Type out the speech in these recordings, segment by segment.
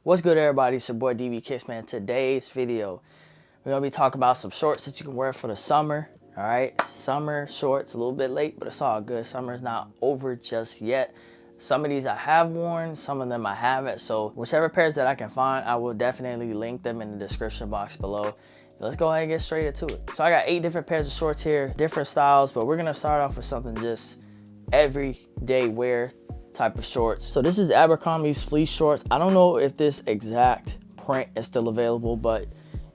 What's good, everybody? It's your boy DB Kicks, man. Today's video, we're gonna be talking about some shorts that you can wear for the summer. All right, summer shorts, a little bit late, but it's all good. Summer is not over just yet. Some of these I have worn, some of them I haven't. So whichever pairs that I can find, I will definitely link them in the description box below. Let's go ahead and get straight into it. So I got 8 different pairs of shorts here, different styles, but we're gonna start off with something just everyday wear type of shorts. So this is Abercrombie's fleece shorts. I don't know if this exact print is still available, but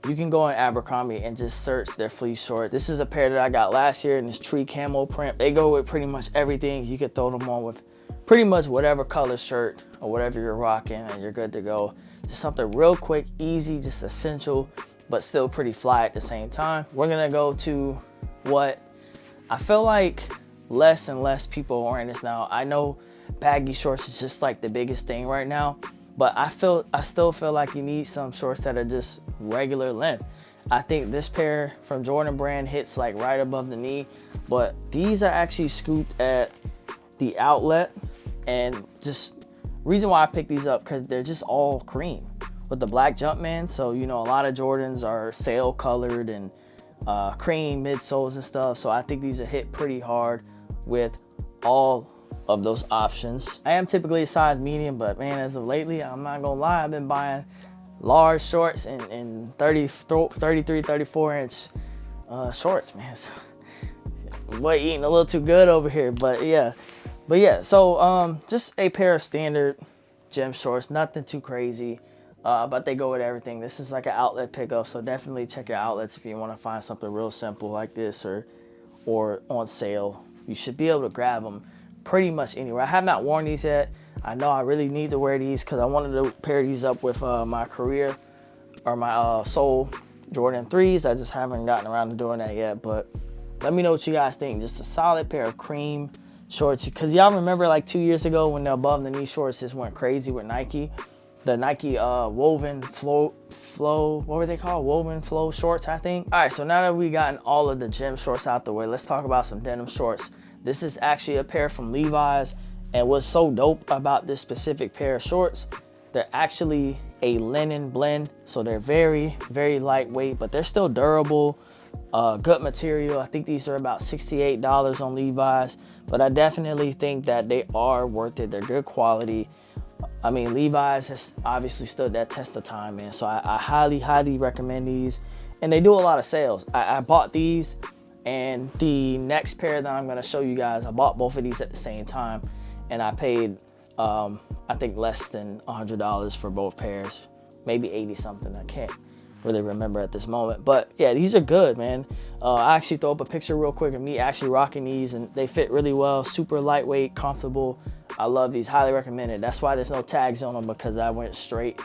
you can go on Abercrombie and just search their fleece shorts. This is a pair that I got last year in this tree camo print. They go with pretty much everything. You can throw them on with pretty much whatever color shirt or whatever you're rocking and you're good to go. Just something real quick, easy, just essential, but still pretty fly at the same time. We're gonna go to what I feel like less and less people are wearing this now. I know baggy shorts is just like the biggest thing right now, but I still feel like you need some shorts that are just regular length. I think this pair from Jordan brand hits like right above the knee, but these are actually scooped at the outlet. And just reason why I picked these up, because they're just all cream with the black Jumpman. So you know, a lot of Jordans are sail colored and cream midsoles and stuff, so I think these are hit pretty hard with all of those options. I am typically a size medium, but man, as of lately, I'm not gonna lie, I've been buying large shorts and 33, 34 inch shorts, man. So, boy, eating a little too good over here, but yeah. So just a pair of standard gym shorts, nothing too crazy, but they go with everything. This is like an outlet pickup, so definitely check your outlets if you want to find something real simple like this or on sale. You should be able to grab them pretty much anywhere. I have not worn these yet. I know I really need to wear these because I wanted to pair these up with my career or my Soul Jordan 3s. I just haven't gotten around to doing that yet, but let me know what you guys think. Just a solid pair of cream shorts, because y'all remember like 2 years ago when the above the knee shorts just went crazy with Nike. The Nike woven flow, what were they called? Woven flow shorts, I think. All right, so now that we gotten all of the gym shorts out the way, let's talk about some denim shorts. This is actually a pair from Levi's, and what's so dope about this specific pair of shorts, they're actually a linen blend, so they're very, very lightweight, but they're still durable, good material. I think these are about $68 on Levi's, but I definitely think that they are worth it. They're good quality. I mean, Levi's has obviously stood that test of time, man. So I highly, highly recommend these. And they do a lot of sales. I bought these, and the next pair that I'm gonna show you guys, I bought both of these at the same time, and I paid, I think less than $100 for both pairs, maybe 80 something. I can't really remember at this moment, but yeah, these are good, man. I actually throw up a picture real quick of me actually rocking these, and they fit really well, super lightweight, comfortable. I love these, highly recommended. That's why there's no tags on them, because I went straight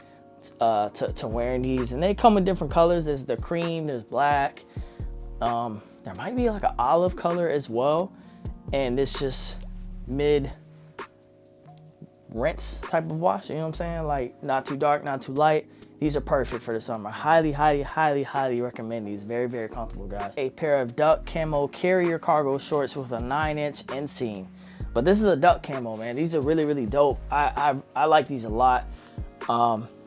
to wearing these. And they come in different colors. There's the cream, there's black. There might be like an olive color as well. And it's just mid rinse type of wash, you know what I'm saying? Like not too dark, not too light. These are perfect for the summer. Highly, highly, highly, highly recommend these. Very, very comfortable, guys. A pair of duck camo carrier cargo shorts with a 9-inch inseam. But this is a duck camo, man. These are really, really dope. I like these a lot.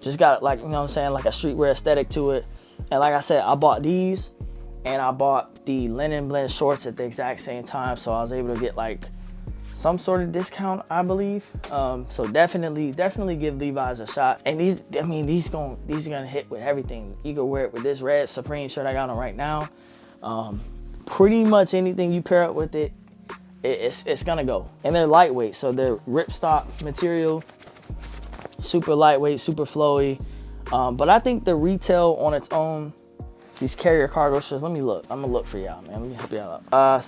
Just got, like, you know what I'm saying, like a streetwear aesthetic to it. And like I said, I bought these and I bought the linen blend shorts at the exact same time. So I was able to get like some sort of discount, I believe. So definitely give Levi's a shot. And these, I mean, these are gonna hit with everything. You can wear it with this red Supreme shirt I got on right now. Pretty much anything you pair up with it, it's gonna go. And they're lightweight, so they're ripstop material, super lightweight, super flowy. But I think the retail on its own, these carrier cargo shorts, let me look. I'm gonna look for y'all, man. Let me help y'all out.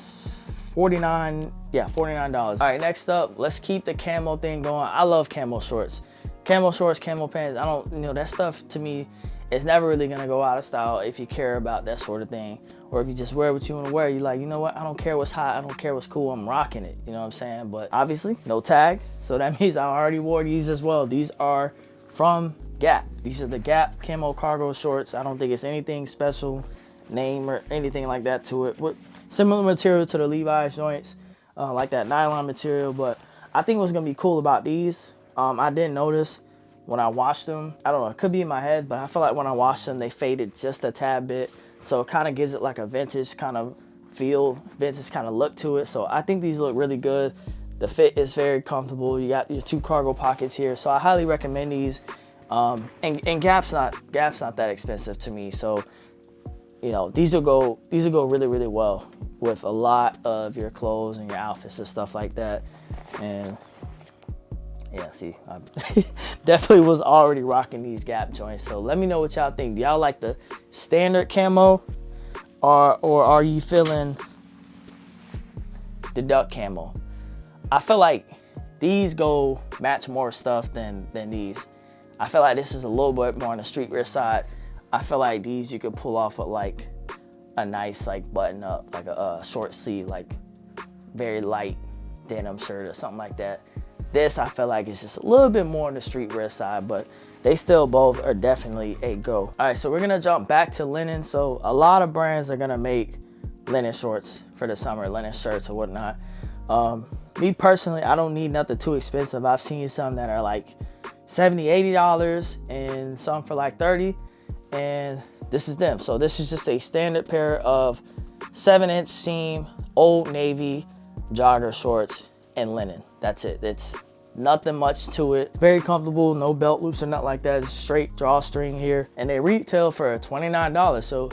$49. All right, next up, let's keep the camo thing going. I love camo shorts, camo pants. I don't, you know, that stuff to me, it's never really gonna go out of style if you care about that sort of thing. Or if you just wear what you want to wear, you're like, you know what, I don't care what's hot, I don't care what's cool, I'm rocking it, you know what I'm saying? But obviously, no tag, so that means I already wore these as well. These are from Gap. These are the Gap camo cargo shorts. I don't think it's anything special name or anything like that to it. But similar material to the Levi's joints, like that nylon material. But I think what's gonna be cool about these, I didn't notice, when I washed them, I don't know, it could be in my head, but I feel like when I washed them, they faded just a tad bit. So it kind of gives it like a vintage kind of feel, vintage kind of look to it. So I think these look really good. The fit is very comfortable. You got your 2 cargo pockets here. So I highly recommend these. And Gap's not that expensive to me. So, you know, these will go really, really well with a lot of your clothes and your outfits and stuff like that. And yeah, see, I definitely was already rocking these Gap joints. So let me know what y'all think. Do y'all like the standard camo, or are you feeling the duck camo? I feel like these go match more stuff than these. I feel like this is a little bit more on the streetwear side. I feel like these you could pull off with like a nice like button up, like a short sleeve, like very light denim shirt or something like that. This I feel like is just a little bit more on the streetwear side, but they still both are definitely a go. All right, so we're gonna jump back to linen. So a lot of brands are gonna make linen shorts for the summer, linen shirts or whatnot. Me personally, I don't need nothing too expensive. I've seen some that are like $70, $80 and some for like $30, and this is them. So this is just a standard pair of 7-inch seam Old Navy jogger shorts and linen. That's it. It's nothing much to it. Very comfortable, no belt loops or nothing like that. It's straight drawstring here, and they retail for $29. So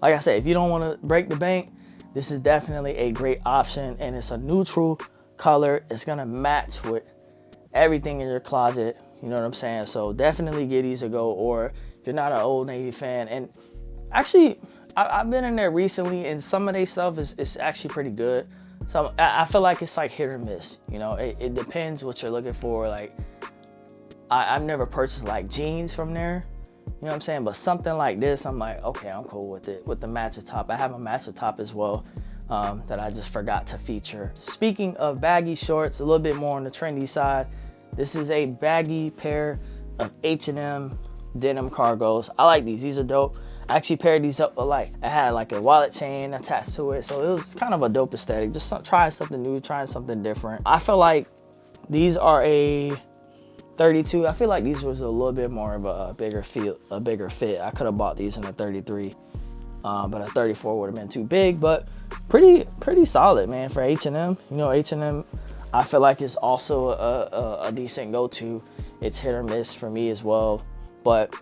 like I said, if you don't want to break the bank, this is definitely a great option, and it's a neutral color. It's gonna match with everything in your closet, you know what I'm saying? So definitely give these a go. Or if you're not an Old Navy fan, and actually I've been in there recently, and some of their stuff is actually pretty good. So I feel like it's like hit or miss, you know. It depends what you're looking for. Like I've never purchased like jeans from there, you know what I'm saying? But something like this, I'm like, okay, I'm cool with it. With the matcha top, I have a matcha top as well that I just forgot to feature. Speaking of baggy shorts, a little bit more on the trendy side, this is a baggy pair of H&M denim cargos. I like these. These are dope. I actually paired these up with like, I had like a wallet chain attached to it. So it was kind of a dope aesthetic. Just trying something new, trying something different. I feel like these are a 32. I feel like these was a little bit more of a bigger fit. I could have bought these in a 33, but a 34 would have been too big. But pretty solid, man, for H&M. You know, H&M, I feel like it's also a decent go-to. It's hit or miss for me as well, but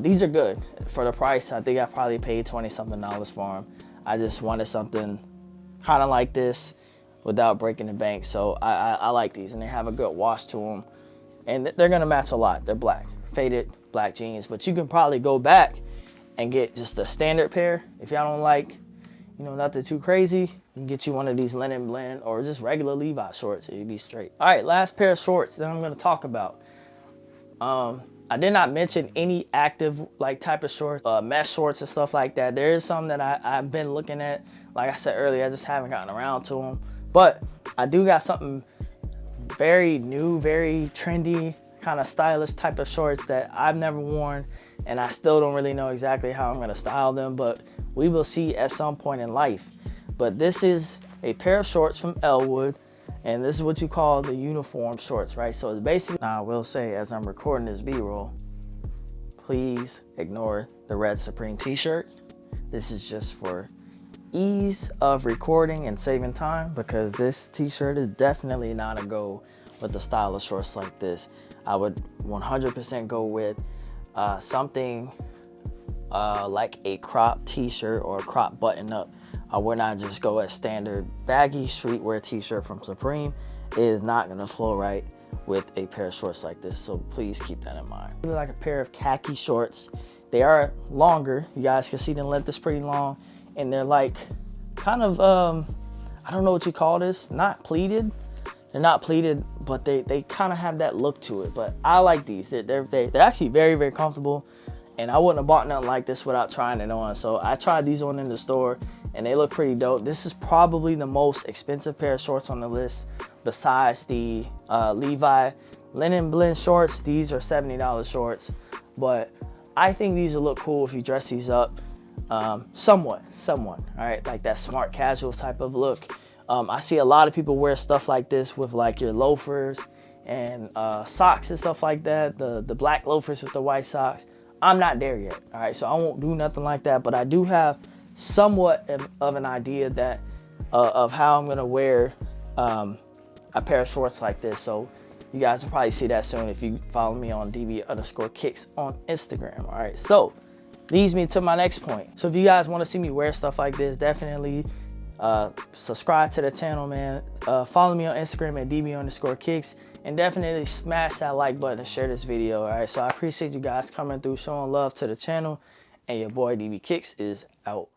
these are good for the price. I think I probably paid $20-something for them. I just wanted something kind of like this without breaking the bank. So I like these, and they have a good wash to them, and they're gonna match a lot. They're black, faded black jeans, but you can probably go back and get just a standard pair. If y'all don't like, you know, nothing too crazy, you can get you one of these linen blend or just regular Levi shorts, so you'd be straight. All right, last pair of shorts that I'm gonna talk about. I did not mention any active like type of shorts, mesh shorts and stuff like that. There is some that I've been looking at. Like I said earlier, I just haven't gotten around to them. But I do got something very new, very trendy, kind of stylish type of shorts that I've never worn, and I still don't really know exactly how I'm gonna style them, but we will see at some point in life. But this is a pair of shorts from ELWOOD, and this is what you call the uniform shorts, right? So it's basically, now I will say, as I'm recording this B-roll, please ignore the red Supreme t-shirt. This is just for ease of recording and saving time, because this t-shirt is definitely not a go with the style of shorts like this. I would 100% go with something like a crop t-shirt or a crop button up. I would not just go at standard baggy streetwear t-shirt from Supreme. It is not gonna flow right with a pair of shorts like this, so please keep that in mind. Really like a pair of khaki shorts. They are longer. You guys can see the length is pretty long, and they're like kind of, I don't know what you call this, not pleated. They're not pleated, but they kind of have that look to it. But I like these. They're actually very, very comfortable, and I wouldn't have bought nothing like this without trying it on. So I tried these on in the store, and they look pretty dope. This is probably the most expensive pair of shorts on the list, besides the Levi linen blend shorts. These are $70 shorts, but I think these will look cool if you dress these up somewhat, all right? Like that smart casual type of look. I see a lot of people wear stuff like this with like your loafers and socks and stuff like that, the black loafers with the white socks. I'm not there yet, all right? So I won't do nothing like that, but I do have somewhat of an idea that of how I'm gonna wear a pair of shorts like this. So you guys will probably see that soon if you follow me on DB_kicks on Instagram, all right? So leads me to my next point. So if you guys wanna see me wear stuff like this, definitely subscribe to the channel, man. Follow me on Instagram at DB_kicks. And definitely smash that like button and share this video, all right? So I appreciate you guys coming through, showing love to the channel. And your boy DB Kicks is out.